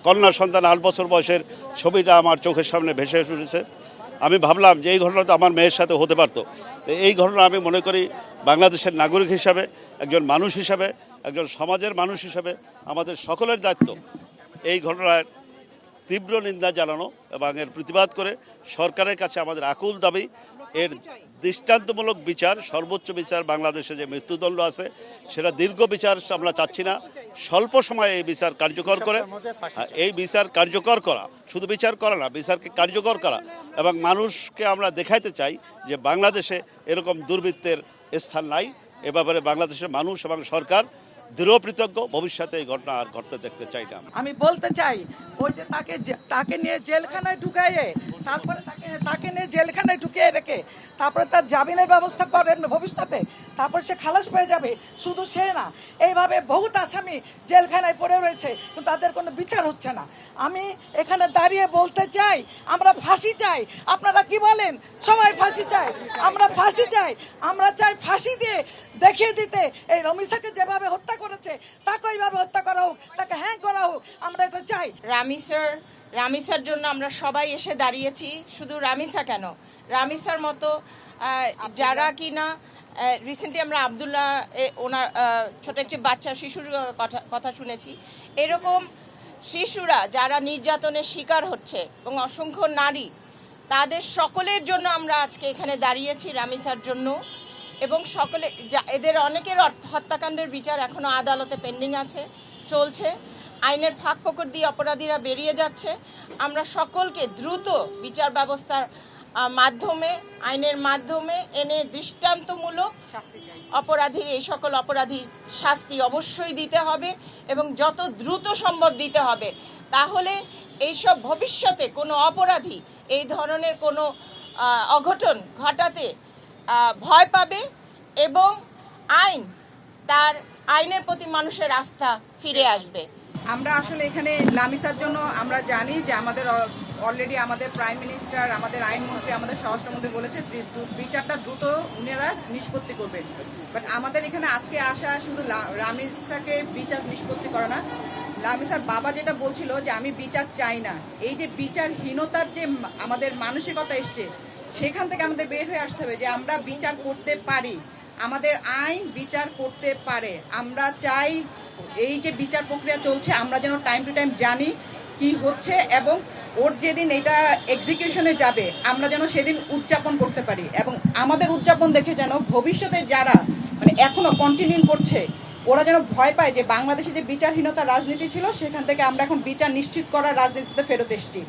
কন্যা সন্তান 8 বছর বয়সের ছবিটা আমার চোখের সামনে ভেসে উঠেছে। আমি ভাবলাম যে এই ঘটনা তো আমার মেয়ের সাথে হতে পারতো। তো এই ঘটনা আমি মনে করি বাংলাদেশের নাগরিক হিসাবে, একজন মানুষ হিসাবে, একজন সমাজের মানুষ হিসাবে আমাদের সকলের দায়িত্ব এই ঘটনার তীব্র নিন্দা জানানো এবং এর প্রতিবাদ করে সরকারের কাছে আমাদের আকুল দাবি এর দৃষ্টান্তমূলক বিচার, সর্বোচ্চ বিচার। বাংলাদেশে যে মৃত্যুদণ্ড আছে সেটা দীর্ঘ বিচার আমরা চাচ্ছি না, স্বল্প সময়ে এই বিচার কার্যকর করে, এই বিচার কার্যকর করা, শুধু বিচার করা না, বিচারকে কার্যকর করা এবং মানুষকে আমরা দেখাইতে চাই যে বাংলাদেশে এরকম দুর্বৃত্তের স্থান নাই। এ ব্যাপারে বাংলাদেশের মানুষ এবং সরকার দৃঢ় কৃতজ্ঞ। ভবিষ্যতে এই ঘটনা আর ঘটতে দেখতে চাই না। আমি বলতে চাই ওই যে তাকে নিয়ে জেলখানায় ঢুকাইয়ে তারপরে তাকে নিয়ে জেলখানায় ঢুকিয়ে রেখে তারপরে তার জামিনের ব্যবস্থা করেন ভবিষ্যতে, তারপর সে খালাস পেয়ে যাবে। শুধু সে না, এইভাবে বহুত আসামি জেলখানায় পড়ে রয়েছে কিন্তু তাদের কোনো বিচার হচ্ছে না। আমি এখানে দাঁড়িয়ে বলতে চাই আমরা ফাঁসি চাই। আপনারা কি বলেন? সবাই ফাঁসি চাই, আমরা ফাঁসি চাই। আমরা চাই ফাঁসি দিয়ে দেখিয়ে দিতে এই রমিসাকে যেভাবে হত্যা করেছে তাকে ওইভাবে হত্যা করা হোক, তাকে হ্যাং করা হোক, আমরা এটা চাই। রামিসার জন্য আমরা সবাই এসে দাঁড়িয়েছি। শুধু রামিসা কেন, রামিসার মতো যারা কিনা রিসেন্টলি আমরা আবদুল্লাহ ওনার ছোট একটি বাচ্চা শিশুর কথা শুনেছি, এরকম শিশুরা যারা নির্যাতনের শিকার হচ্ছে এবং অসংখ্য নারী, তাদের সকলের জন্য আমরা আজকে এখানে দাঁড়িয়েছি, রামিসার জন্য। এবং সকলে এদের অনেকের হত্যাকাণ্ডের বিচার এখনো আদালতে পেন্ডিং আছে, চলছে। আইনের ফাঁক ফোকর দিয়ে অপরাধীরা বেরিয়ে যাচ্ছে। আমরা সকলকে দ্রুত বিচার ব্যবস্থার মাধ্যমে, আইনের মাধ্যমে এনে দৃষ্টান্তমূলক অপরাধীর, এই সকল অপরাধীর শাস্তি অবশ্যই দিতে হবে এবং যত দ্রুত সম্ভব দিতে হবে। তাহলে এইসব ভবিষ্যতে কোনো অপরাধী এই ধরনের কোনো অঘটন ঘটাতে ভয় পাবে এবং আইনের প্রতি মানুষের আস্থা ফিরে আসবে। আমরা আসলে এখানে লামিসার জন্য আমরা জানি যে আমাদের অলরেডি আমাদের প্রাইম মিনিস্টার, আমাদের আইনমন্ত্রী, আমাদের স্বরাষ্ট্রমন্ত্রী বলেছে বিচারটা দ্রুত উনারা নিষ্পত্তি করবেন। বাট আমাদের এখানে আজকে আসা শুধু রামিসাকে বিচার নিষ্পত্তি করে না, লামিসার বাবা যেটা বলছিল যে আমি বিচার চাই না, এই যে বিচারহীনতার যে আমাদের মানসিকতা এসছে সেখান থেকে আমাদের বের হয়ে আসতে হবে যে আমরা বিচার করতে পারি, আমাদের আইন বিচার করতে পারে। আমরা চাই এই যে বিচার প্রক্রিয়া চলছে আমরা যেন টাইম টু টাইম জানি কি হচ্ছে এবং ওর যেদিন এটা এক্সিকিউশনে যাবে আমরা যেন সেদিন উদযাপন করতে পারি এবং আমাদের উদযাপন দেখে যেন ভবিষ্যতে যারা মানে এখনো কন্টিনিউ করছে ওরা যেন ভয় পায় যে বাংলাদেশে যে বিচারহীনতা রাজনীতি ছিল সেখান থেকে আমরা এখন বিচার নিশ্চিত করার রাজনীতিতে ফেরত এসেছি।